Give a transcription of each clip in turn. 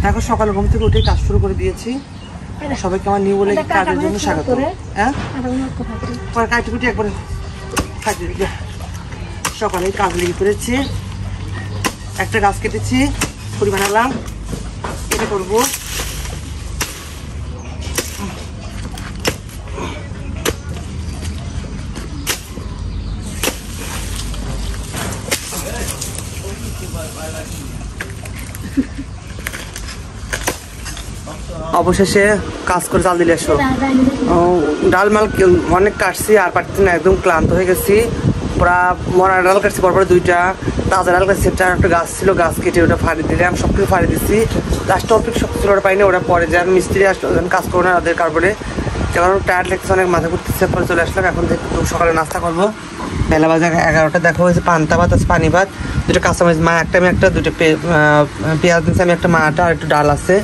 এখন সকালে ঘুম থেকে উঠে কাজ শুরু করে দিয়েছি। সবাইকে আমার নিউ বলে কাজের জন্য স্বাগত। হ্যাঁ পরে কাটিকুটি একবারে সকালে কাজ লেগে পড়েছি। একটা গাছ কেটেছি, পুরি বানালাম, এটা করবো। অবশেষে কাজ করে চাল দিলে এসো। ডাল মাল অনেক কাটছি আর পারছি না, একদম ক্লান্ত হয়ে গেছি। পুরা মরা ডাল কাটছি, পরপরে দুইটা তাজা ডাল কাটছি। একটা গাছ ছিল, গাছ কেটে ওটা ফাড়ি দিলাম, সব কিছু ফাড়ি দিচ্ছি। লাস্ট অল্প শক্ত ছিল, ওটা পাইনি। ওটা পরে যান মিস্ত্রি আসলো, কাজ করবো না ওদের কারপরে, কারণ টায়ার লাগছে অনেক, মাথা ঘুরতেছে। পরে চলে আসলাম। এখন সকালে নাস্তা করবো। বেলা বাজে 11টা। দেখা হয়েছে পান্তা ভাত আছে, পানি ভাত, দুটো কাঁচামরিচ মা একটা, আমি একটা, দুটো পেঁয়াজ দিচ্ছি আমি একটা, মাটা আর একটু ডাল আছে,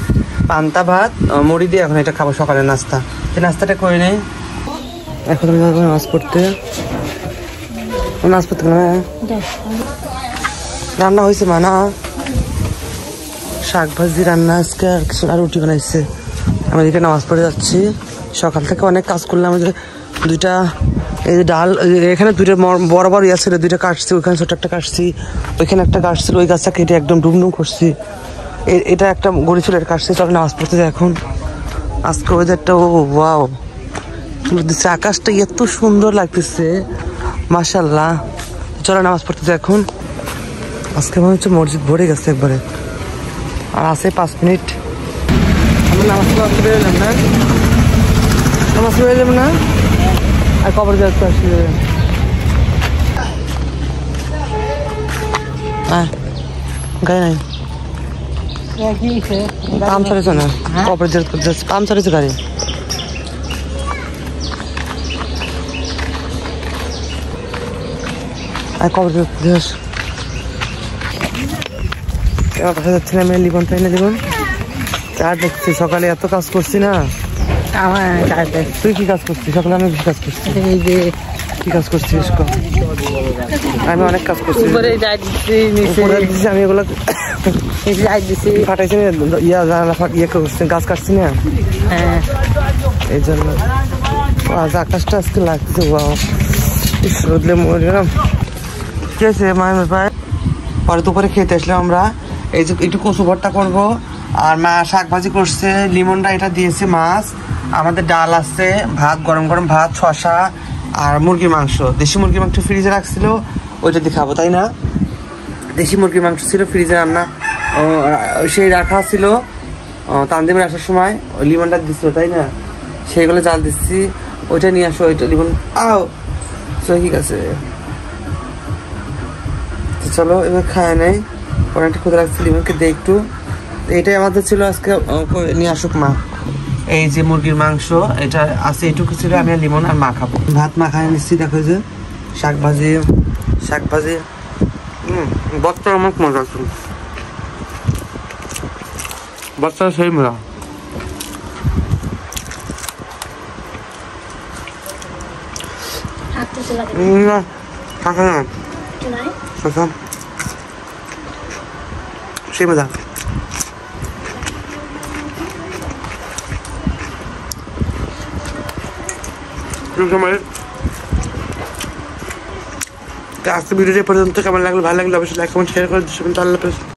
পান্তা ভাত মুড়ি দিয়ে এখন এটা খাবো সকালের নাস্তা। এই নাস্তাটা করে নেই। এখন আমি যাবো নামাজ পড়তে। নামাজ পড়তে রান্না হয়েছে মা, না শাক ভাজি রান্না আজকে, আর রুটি বানাইছে। আমি এদিকে নামাজ পড়ে যাচ্ছি। সকাল থেকে অনেক কাজ করলাম। যে দুইটা এই যে ডাল, এখানে দুইটা বড় বড় ইয়া ছিল, দুইটা কাটছি। ওইখানে ছোট একটা কাটছি, ওইখানে একটা কাটছিল, ওই গাছটা কেটে একদম ডুমডুম করছি। এটা একটা গড়ি ছিল, এটা কাটছে। চলো নামাজ পড়তে যাই এখন। আজকে ওয়েদারটা ওয়াও দিচ্ছে, আকাশটা এত সুন্দর লাগতেছে মাশাআল্লাহ। চলো নামাজ পড়তে যাই এখন। আজকে মনে হচ্ছে মসজিদ ভরে গেছে একবারে, আর আছে 5 মিনিট। আমরা নামাজ পড়তে বেরোলাম না, নামাজ পড়ে যাবো না, আর কবর যাচ্ছে আসলে। হ্যাঁ গাড়ি নাই, পাম্পচার হয়েছে না, কবর যাচ্ছে, পাম্পচার হয়েছে গাড়ি। আর কবর বাসা যাচ্ছি না, আমি লিবন তাই না, লিবন চার দেখছি। সকালে এত কাজ করছি না। তুই কি কাজ করছিস সকালে? আমি কি কাজ করছি? কি কাজ করছিস? আমি অনেক কাজ করছি, আমি এগুলো ফাটাইছি না, ইয়ে করছি, গাছ কাটছি না, এই জন্য। আজ আকাশটা আজকে লাগছে রোদলে মরে গেলাম। কি আছে মায়ের ভাই? পরে দুপুরে খেতে আসলাম আমরা। এই যে একটু কচু ভর্তা করবো, আর মা শাক ভাজি করছে, লিমনটা এটা দিয়েছে, মাছ, আমাদের ডাল আছে, ভাত, গরম গরম ভাত, শসা আর মুরগির মাংস। দেশি মুরগির মাংস ফ্রিজে রাখছিল, ওইটা দিয়ে খাবো তাই না? দেশি মুরগির মাংস ছিল ফ্রিজে রান্না, সেই রাখা ছিল তানজিমের আসার সময়, ওই লিমনটা দিচ্ছিল তাই না, সেইগুলো জাল দিচ্ছি। ওইটা নিয়ে আসো, ওইটা লিমন আও। ঠিক আছে, চলো এবার খায় নেই, অনেকটা ক্ষুদা লাগছে, লিমনকে দে একটু। এটাই আমাদের ছিল আজকে, নিয়ে আসুক মা। এই যে মুরগির মাংস এটা আছে, এটুকু ছিল, আমি আর লিমন আর মা খাবো। ভাত মাখায় নিচ্ছি, দেখো যে শাক ভাজি, বর্তা অনেক মজা আছে, বর্তা সেই মজা। সেই মজা। আজকে ভিডিওটি পর্যন্ত কেমন লাগলো, ভালো লাগলো অবশ্যই লাইক কমেন্ট শেয়ার করে দিচ্ছেন। আল্লাহ হাফেজ।